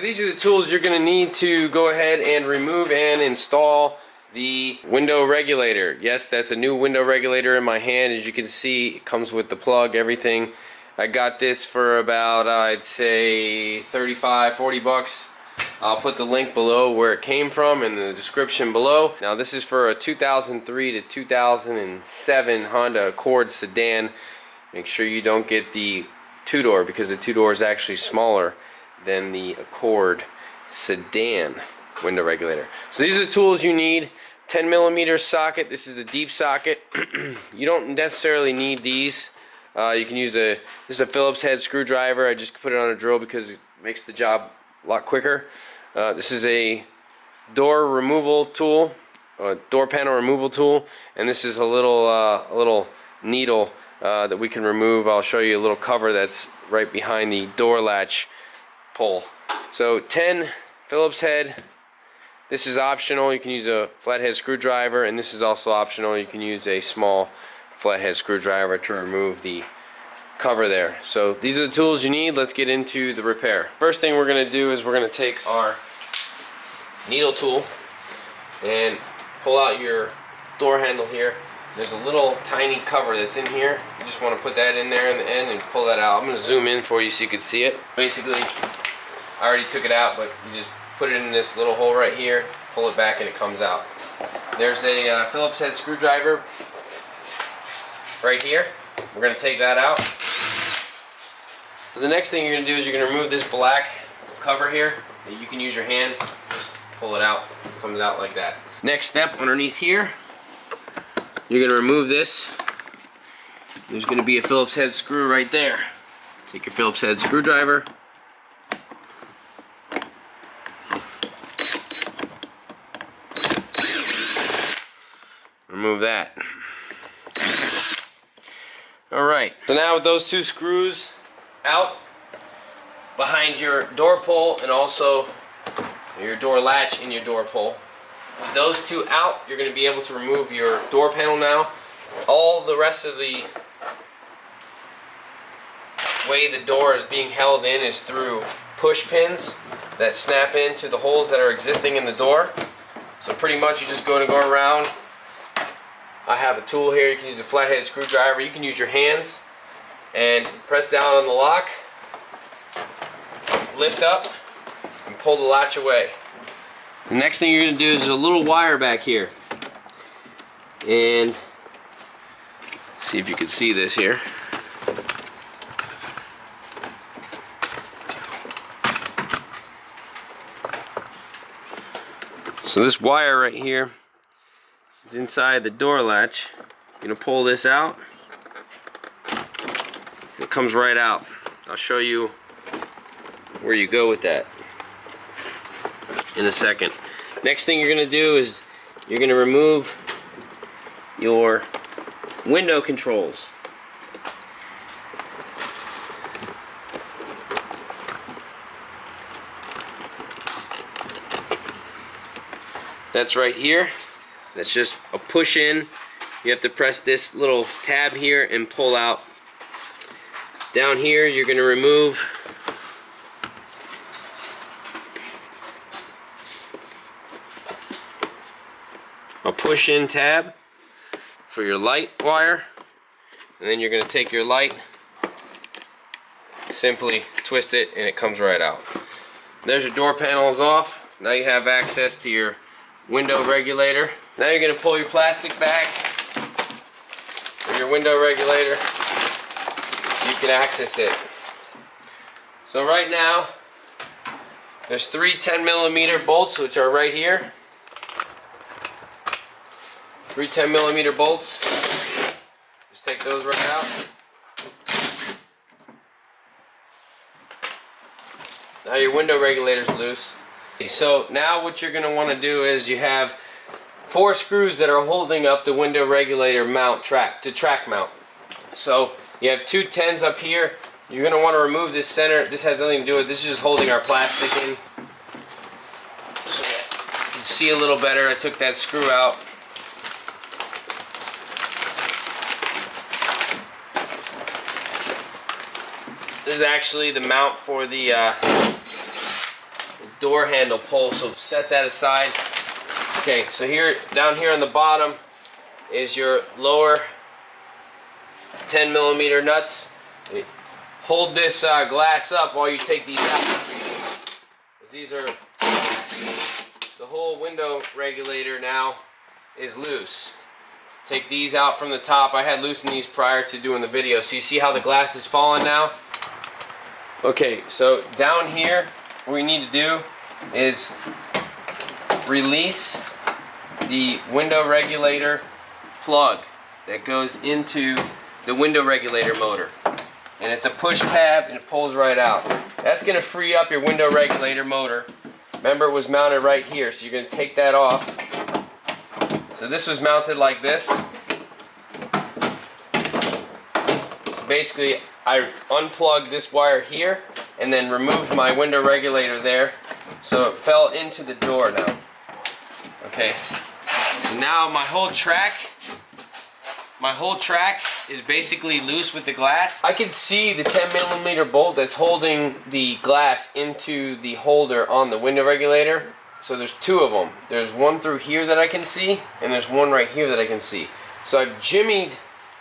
These are the tools you're going to need to go ahead and remove and install the window regulator. Yes, that's a new window regulator in my hand. As you can see, it comes with the plug, everything. I got this for about, I'd say 35-40 bucks. I'll put the link below where it came from in the description below. Now this is for a 2003 to 2007 Honda Accord sedan. Make sure you don't get the two-door because the two-door is actually smaller than the Accord sedan window regulator. So these are the tools you need. 10mm socket. This is a deep socket. You don't necessarily need these. You can use this is a Phillips head screwdriver. I just put it on a drill because it makes the job a lot quicker. This is a door removal tool, a door panel removal tool, and this is a little needle that we can remove. I'll show you a little cover that's right behind the door latch pull. So 10 Phillips head. This is optional. You can use a flathead screwdriver, and this is also optional. You can use a small flathead screwdriver to remove the cover there. So these are the tools you need. Let's get into the repair. First thing we're going to do is we're going to take our needle tool and pull out your door handle here. There's a little tiny cover that's in here. You just want to put that in there in the end and pull that out. I'm going to zoom in for you so you can see it. Basically, I already took it out, but you just put it in this little hole right here, pull it back, and it comes out. There's a Phillips head screwdriver right here. We're going to take that out. So the next thing you're going to do is you're going to remove this black cover here. You can use your hand, just pull it out. It comes out like that. Next step, underneath here, you're going to remove this. There's going to be a Phillips head screw right there. Take your Phillips head screwdriver. Remove that. Alright, so now with those two screws out behind your door pull and also your door latch and your door pull, with those two out, you're going to be able to remove your door panel now. All the rest of the way the door is being held in is through push pins that snap into the holes that are existing in the door. So pretty much you just go around. I have a tool here. You can use a flathead screwdriver. You can use your hands and press down on the lock, lift up, and pull the latch away. The next thing you're going to do is there's a little wire back here. And see if you can see this here. So this wire right here is inside the door latch. You're going to pull this out. It comes right out. I'll show you where you go with that in a second. Next thing you're going to do is you're going to remove your window controls. That's right here. That's just a push in. You have to press this little tab here and pull out. Down here you're going to remove a push in tab for your light wire, and then you're going to take your light, simply twist it, and it comes right out. There's your door panels off. Now you have access to your window regulator. Now you're going to pull your plastic back for your window regulator so you can access it. So right now there's three 10mm bolts, which are right here. Three 10mm bolts. Just take those right out. Now your window regulator's loose. So now what you're going to want to do is you have 4 screws that are holding up the window regulator mount track mount. So you have 2 10s up here. You're going to want to remove this center. This has nothing to do with it. This is just holding our plastic in. So that you can see a little better. I took that screw out. This is actually the mount for the door handle pull, so set that aside. Okay, so here, down here on the bottom is your lower 10 millimeter nuts. Hold this glass up while you take these out. These are, the whole window regulator now is loose. Take these out from the top. I had loosened these prior to doing the video, so you see how the glass is falling now? Okay, so down here, what we need to do is release the window regulator plug that goes into the window regulator motor. And it's a push tab and it pulls right out. That's going to free up your window regulator motor. Remember, it was mounted right here, so you're going to take that off. So this was mounted like this. So basically, I unplugged this wire here and then removed my window regulator there, so it fell into the door now. Okay, so now my whole track is basically loose with the glass. I can see the 10 millimeter bolt that's holding the glass into the holder on the window regulator. So there's two of them. There's one through here that I can see, and there's one right here that I can see. So I've jimmied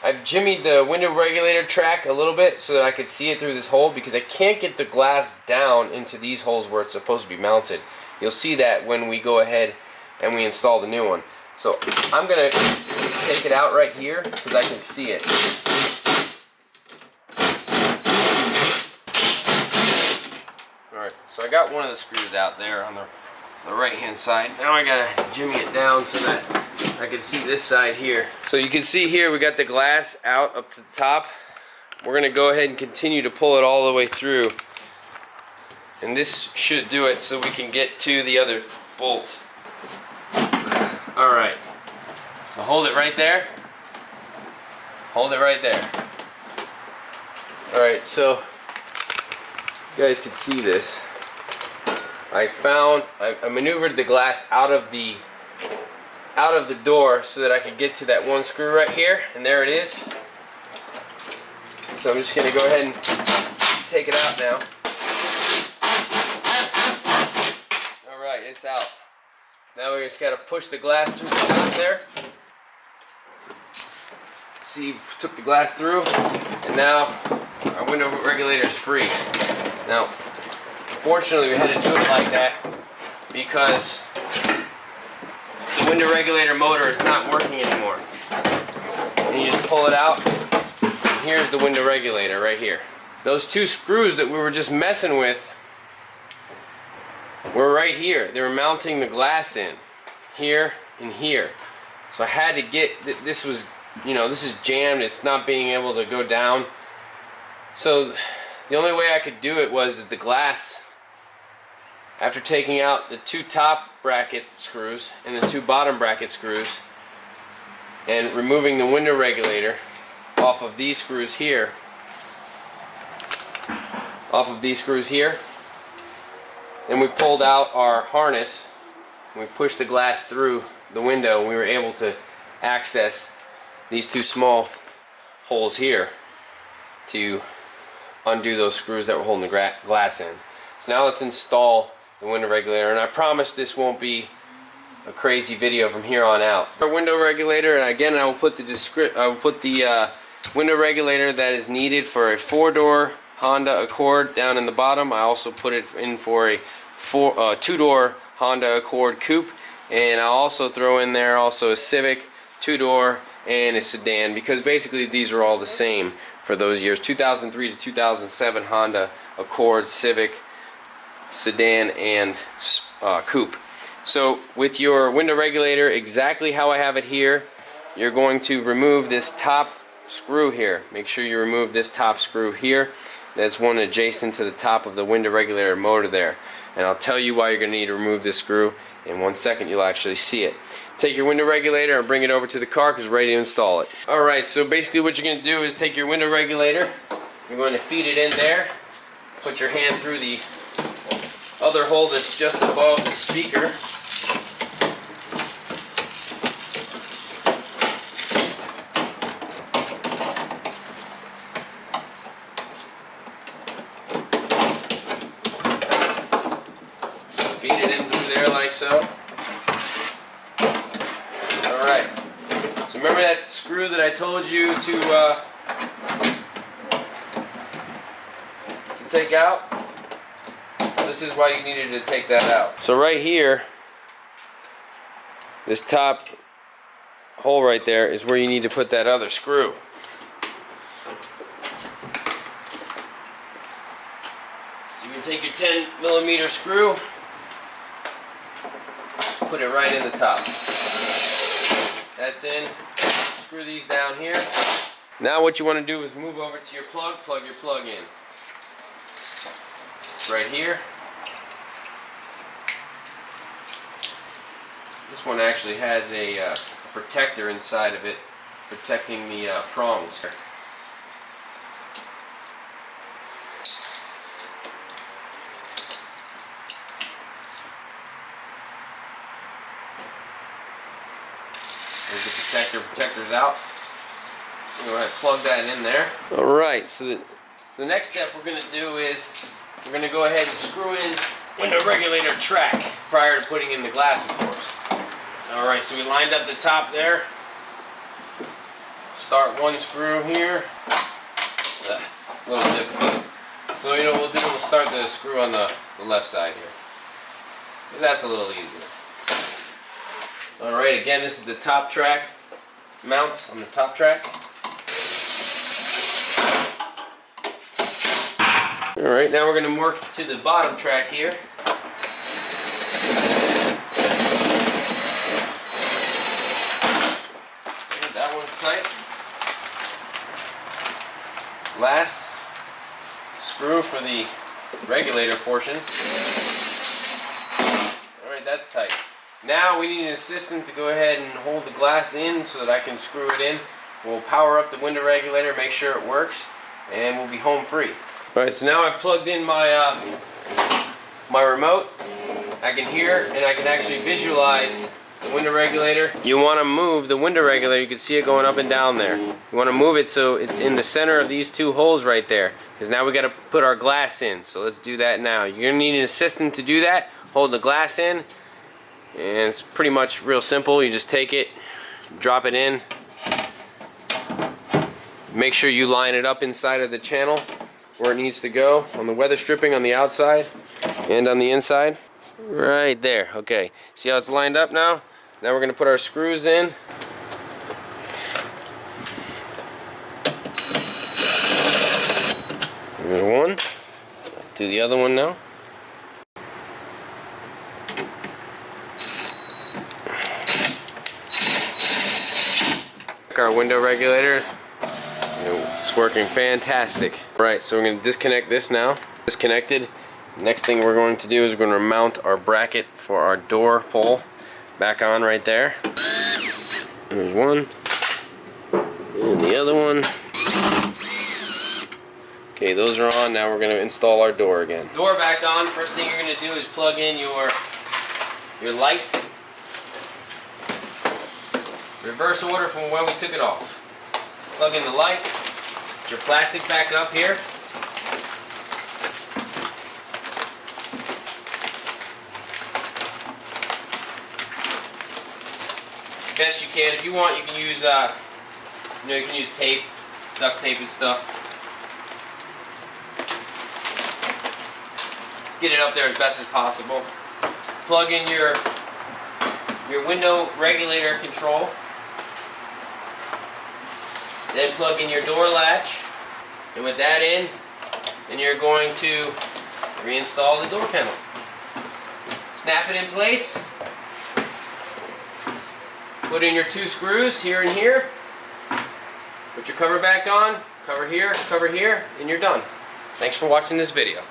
the window regulator track a little bit so that I could see it through this hole, because I can't get the glass down into these holes where it's supposed to be mounted. You'll see that when we go ahead and we install the new one. So I'm gonna take it out right here because I can see it. Alright, so I got one of the screws out there on the right hand side. Now I gotta jimmy it down so that I can see this side here. So you can see here we got the glass out up to the top. We're gonna go ahead and continue to pull it all the way through. And this should do it so we can get to the other bolt. Alright, so hold it right there. Hold it right there. Alright, so you guys can see this. I maneuvered the glass out of the door so that I could get to that one screw right here, and there it is. So I'm just gonna go ahead and take it out now. Alright, it's out. Now we just gotta push the glass through the top there. See, took the glass through, and now our window regulator is free. Now, fortunately, we had to do it like that because the window regulator motor is not working anymore. And you just pull it out, and here's the window regulator right here. Those two screws that we were just messing with were right here. They were mounting the glass in here and here. So I had to get, this was, you know, this is jammed. It's not being able to go down. So the only way I could do it was that the glass, after taking out the two top bracket screws and the two bottom bracket screws and removing the window regulator off of these screws here, and we pulled out our harness and we pushed the glass through the window, and we were able to access these two small holes here to undo those screws that were holding the glass in. So now let's install the window regulator, and I promise this won't be a crazy video from here on out. Our window regulator, and again I will put the window regulator that is needed for a 4-door Honda Accord down in the bottom. I also put it in for a 2-door Honda Accord Coupe, and I'll also throw in there also a Civic 2-door and a sedan, because basically these are all the same for those years, 2003 to 2007 Honda Accord, Civic, sedan, and coupe. So with your window regulator exactly how I have it here, you're going to remove this top screw here. Make sure you remove this top screw here. That's one adjacent to the top of the window regulator motor there. And I'll tell you why you're going to need to remove this screw. In 1 second you'll actually see it. Take your window regulator and bring it over to the car because we're ready to install it. Alright, so basically what you're going to do is take your window regulator, you're going to feed it in there, put your hand through the other hole that's just above the speaker. feed it in through there like so. Alright, so remember that screw that I told you to take out? This is why you needed to take that out. So right here, this top hole right there is where you need to put that other screw. So you can take your 10mm screw, put it right in the top. That's in. Screw these down here. Now what you want to do is move over to your plug your plug in. Right here. This one actually has a protector inside of it, protecting the prongs. There's the protector's out. Go ahead and plug that in there. Alright, so the next step we're going to do is we're going to go ahead and screw in window regulator track prior to putting in the glass, of course. Alright, so we lined up the top there. Start one screw here. A little difficult. So you know what we'll do, we'll start the screw on the left side here. That's a little easier. Alright, again, this is the top track. Mounts on the top track. Alright, now we're going to work to the bottom track here. That one's tight. Last screw for the regulator portion. Alright, that's tight. Now we need an assistant to go ahead and hold the glass in so that I can screw it in. We'll power up the window regulator, make sure it works, and we'll be home free. Alright, so now I've plugged in my my remote. I can hear and I can actually visualize the window regulator. You want to move the window regulator, you can see it going up and down there. You want to move it so it's in the center of these two holes right there, because now we got to put our glass in. So let's do that now. You're going to need an assistant to do that. Hold the glass in, and it's pretty much real simple. You just take it, drop it in. Make sure you line it up inside of the channel where it needs to go, on the weather stripping on the outside and on the inside. Right there. Okay, see how it's lined up now? Now we're going to put our screws in. There's one. Do the other one now. Our window regulator, it's working fantastic. Right, so we're going to disconnect this now. Disconnected. Next thing we're going to do is we're going to mount our bracket for our door pole back on right there. There's one, and the other one. Okay, those are on. Now we're going to install our door again. Door back on. First thing you're going to do is plug in your light. Reverse order from when we took it off. Plug in the light. Put your plastic back up here. Best you can. If you want, you can use you can use tape, duct tape and stuff. Let's get it up there as best as possible. Plug in your window regulator control. Then plug in your door latch, and with that in, then you're going to reinstall the door panel. Snap it in place. Put in your two screws here and here. Put your cover back on, cover here, and you're done. Thanks for watching this video.